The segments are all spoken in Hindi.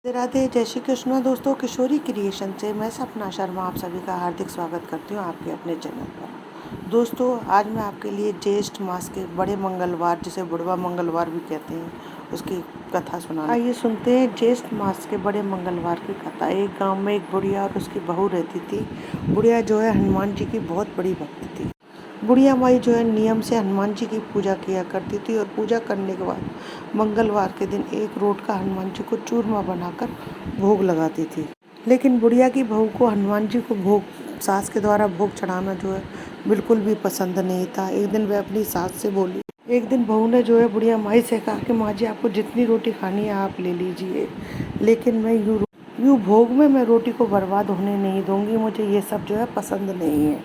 राधे राधे, जय श्री कृष्णा दोस्तों। किशोरी क्रिएशन से मैं सपना शर्मा आप सभी का हार्दिक स्वागत करती हूँ आपके अपने चैनल पर। दोस्तों, आज मैं आपके लिए ज्येष्ठ मास के बड़े मंगलवार, जिसे बुढ़वा मंगलवार भी कहते हैं, उसकी कथा सुनाना। आइए सुनते हैं ज्येष्ठ मास के बड़े मंगलवार की कथा। एक गांव में एक बुढ़िया और उसकी बहू रहती थी। बुढ़िया जो है हनुमान जी की बहुत बड़ी भक्त थी। बुढ़िया माई जो है नियम से हनुमान जी की पूजा किया करती थी और पूजा करने के बाद मंगलवार के दिन एक रोट का हनुमान जी को चूरमा बनाकर भोग लगाती थी। लेकिन बुढ़िया की बहू को हनुमान जी को भोग सास के द्वारा भोग चढ़ाना जो है बिल्कुल भी पसंद नहीं था। एक दिन वह अपनी सास से बोली। एक दिन बहू ने जो है बुढ़िया माई से कहा कि माँ जी, आपको जितनी रोटी खानी है आप ले लीजिए, लेकिन मैं यूँ भोग में मैं रोटी को बर्बाद होने नहीं दूंगी। मुझे ये सब जो है पसंद नहीं है।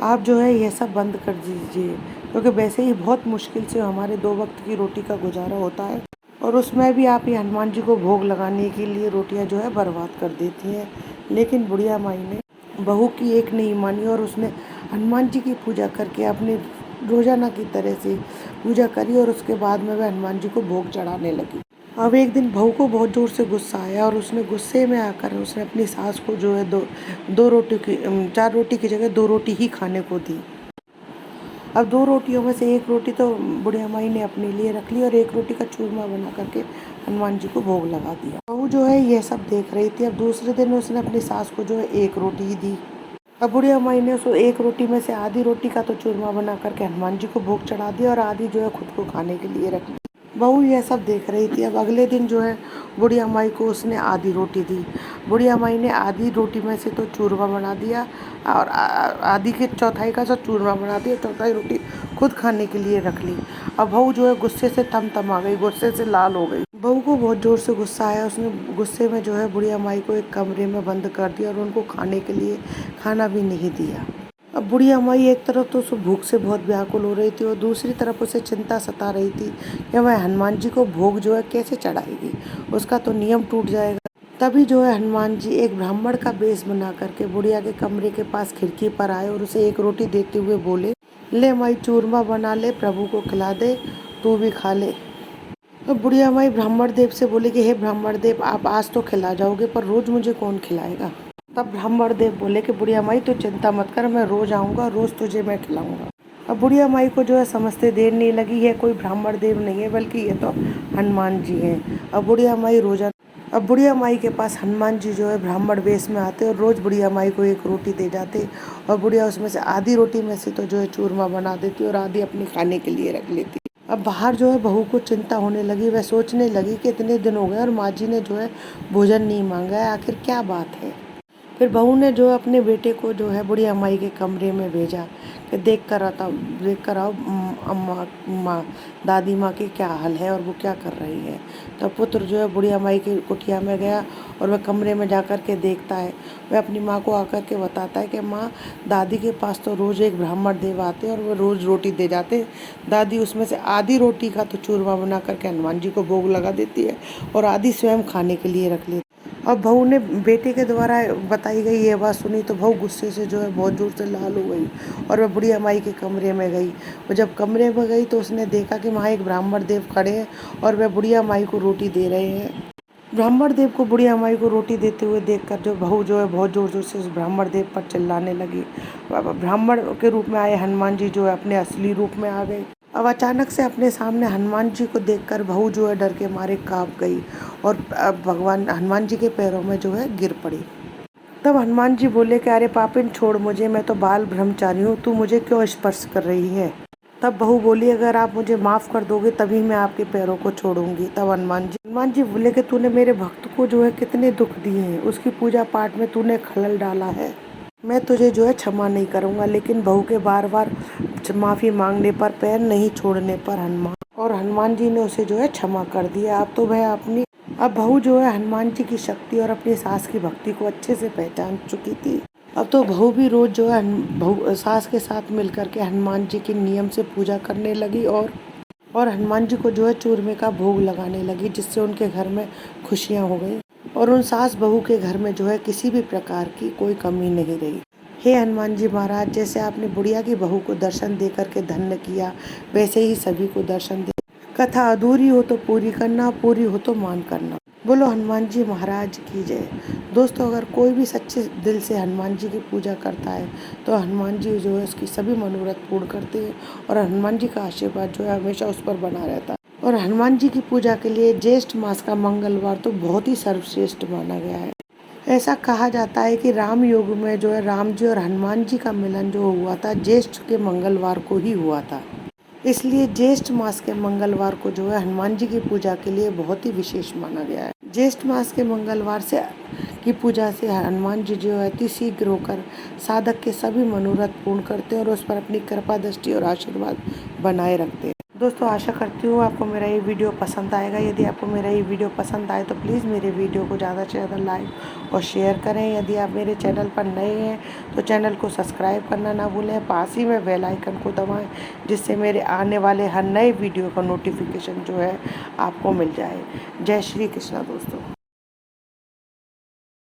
आप जो है ये सब बंद कर दीजिए, क्योंकि वैसे ही बहुत मुश्किल से हमारे 2 वक्त की रोटी का गुजारा होता है, और उसमें भी आप ये हनुमान जी को भोग लगाने के लिए रोटियां जो है बर्बाद कर देती हैं। लेकिन बुढ़िया माई ने बहू की एक नहीं मानी और उसने हनुमान जी की पूजा करके अपने रोजाना की तरह से पूजा करी, और उसके बाद में वह हनुमान जी को भोग चढ़ाने लगी। अब एक दिन बहू को बहुत जोर से गुस्सा आया और उसने गुस्से में आकर उसने अपनी सास को जो है दो रोटी की 4 रोटी की जगह 2 रोटी ही खाने को दी। अब 2 रोटियों में से एक रोटी तो बुढ़िया माई ने अपने लिए रख ली और एक रोटी का चूरमा बना करके हनुमान जी को भोग लगा दिया। बहू जो है यह सब देख रही थी। अब दूसरे दिन उसने अपनी सास को जो है 1 रोटी ही दी। अब बुढ़िया माई ने उस 1 रोटी में से आधी रोटी का तो चूरमा बना करके हनुमान जी को भोग चढ़ा दिया और आधी जो है खुद को खाने के लिए रख ली। बहू यह सब देख रही थी। अब अगले दिन जो है बुढ़िया माई को उसने आधी रोटी दी। बुढ़िया माई ने आधी रोटी में से तो चूरमा बना दिया और आधी के चौथाई का सब चूरमा बना दिया, चौथाई रोटी खुद खाने के लिए रख ली। अब बहू जो है गुस्से से तम-तमा गई, गुस्से से लाल हो गई। बहू को बहुत जोर से गुस्सा आया। उसने गुस्से में जो है बुढ़िया माई को एक कमरे में बंद कर दिया और उनको खाने के लिए खाना भी नहीं दिया। अब बुढ़िया माई एक तरफ तो उस भूख से बहुत व्याकुल हो रही थी और दूसरी तरफ उसे चिंता सता रही थी कि वह हनुमान जी को भोग जो है कैसे चढ़ाएगी, उसका तो नियम टूट जाएगा। तभी जो है हनुमान जी एक ब्राह्मण का वेश बना करके बुढ़िया के कमरे के पास खिड़की पर आए और उसे एक रोटी देते हुए बोले, ले माई, चूरमा बना ले, प्रभु को खिला दे, तू भी खा ले। तो बुढ़िया माई ब्राह्मण देव से बोले कि हे ब्राह्मण देव, आप आज तो खिला जाओगे, पर रोज मुझे कौन खिलाएगा। तब ब्राह्मण देव बोले कि बुढ़िया माई, तो चिंता मत कर, मैं रोज आऊँगा, रोज तुझे मैं खिलाऊंगा। अब बुढ़िया माई को जो है समझते देर नहीं लगी, ये कोई ब्राह्मण देव नहीं है बल्कि ये तो हनुमान जी हैं। अब बुढ़िया माई के पास हनुमान जी जो है ब्राह्मण वेश में आते और रोज़ बुढ़िया माई को एक रोटी दे जाते और बुढ़िया उसमें से आधी रोटी में से तो जो है चूरमा बना देती और आधी अपने खाने के लिए रख लेती। अब बाहर जो है बहू को चिंता होने लगी। वह सोचने लगी कि इतने दिन हो गए और माँ जी ने जो है भोजन नहीं मांगा है, आखिर क्या बात है। फिर बहू ने जो अपने बेटे को जो है बुढ़िया माई के कमरे में भेजा कि देख कर आओ अम्मा माँ दादी माँ की क्या हाल है और वो क्या कर रही है। तो पुत्र जो है बुढ़िया माई की कुटिया में गया और वह कमरे में जा कर के देखता है। वह अपनी माँ को आकर के बताता है कि माँ, दादी के पास तो रोज़ एक ब्राह्मण देव आते और वह रोज़ रोटी दे जाते। दादी उसमें से आधी रोटी का तो चूरमा बना करके हनुमान जी को भोग लगा देती है और आधी स्वयं खाने के लिए रख लेती। अब बहू ने बेटे के द्वारा बताई गई ये बात सुनी तो बहू गुस्से से जो है बहुत जोर से लाल हो गई और वह बुढ़िया माई के कमरे में गई। वो जब कमरे में गई तो उसने देखा कि वहाँ एक ब्राह्मण देव खड़े हैं और वह बुढ़िया माई को रोटी दे रहे हैं। ब्राह्मण देव को बुढ़िया माई को रोटी देते हुए देखकर जो बहू जो है बहुत जोर जोर से उस ब्राह्मण देव पर चिल्लाने लगी। ब्राह्मण के रूप में आए हनुमान जी जो है अपने असली रूप में आ गए। अब अचानक से अपने सामने हनुमान जी को देखकर बहू जो है डर के मारे कांप गई और भगवान हनुमान जी के पैरों में जो है गिर पड़ी। तब हनुमान जी बोले कि अरे पापिन, छोड़ मुझे, मैं तो बाल ब्रह्मचारी हूँ, तू मुझे क्यों स्पर्श कर रही है। तब बहू बोली, अगर आप मुझे माफ़ कर दोगे तभी मैं आपके पैरों को छोड़ूंगी। तब हनुमान जी बोले कि तूने मेरे भक्त को जो है कितने दुख दिए हैं, उसकी पूजा पाठ में तूने खलल डाला है, मैं तुझे जो है क्षमा नहीं करूँगा। लेकिन बहू के बार बार माफ़ी मांगने पर, पैर नहीं छोड़ने पर हनुमान जी ने उसे जो है क्षमा कर दिया। अब बहू जो है हनुमान जी की शक्ति और अपनी सास की भक्ति को अच्छे से पहचान चुकी थी। अब तो बहू भी रोज जो है बहू सास के साथ मिलकर के हनुमान जी के नियम से पूजा करने लगी और हनुमान जी को जो है चूरमे का भोग लगाने लगी, जिससे उनके घर में खुशियाँ हो गई और उन सास बहू के घर में जो है किसी भी प्रकार की कोई कमी नहीं रही। हे हनुमान जी महाराज, जैसे आपने बुढ़िया की बहू को दर्शन दे करके धन्य किया, वैसे ही सभी को दर्शन दे। कथा अधूरी हो तो पूरी करना, पूरी हो तो मान करना। बोलो हनुमान जी महाराज की जय। दोस्तों, अगर कोई भी सच्चे दिल से हनुमान जी की पूजा करता है तो हनुमान जी जो है उसकी सभी मनोरथ पूर्ण करते हैं और हनुमान जी का आशीर्वाद जो है हमेशा उस पर बना रहता है। और हनुमान जी की पूजा के लिए ज्येष्ठ मास का मंगलवार तो बहुत ही सर्वश्रेष्ठ माना गया है। ऐसा कहा जाता है कि राम युग में जो है राम जी और हनुमान जी का मिलन जो हुआ था ज्येष्ठ के मंगलवार को ही हुआ था। इसलिए ज्येष्ठ मास के मंगलवार को जो है हनुमान जी की पूजा के लिए बहुत ही विशेष माना गया है। ज्येष्ठ मास के मंगलवार से की पूजा से हनुमान जी जो है अति शीघ्र होकर साधक के सभी मनोरथ पूर्ण करते हैं और उस पर अपनी कृपा दृष्टि और आशीर्वाद बनाए रखते हैं। दोस्तों, आशा करती हूँ आपको मेरा ये वीडियो पसंद आएगा। यदि आपको मेरा ये वीडियो पसंद आए तो प्लीज़ मेरे वीडियो को ज़्यादा से ज़्यादा लाइक और शेयर करें। यदि आप मेरे चैनल पर नए हैं तो चैनल को सब्सक्राइब करना ना भूलें। पास ही में बेल आइकन को दबाएं जिससे मेरे आने वाले हर नए वीडियो का नोटिफिकेशन जो है आपको मिल जाए। जय श्री कृष्णा दोस्तों।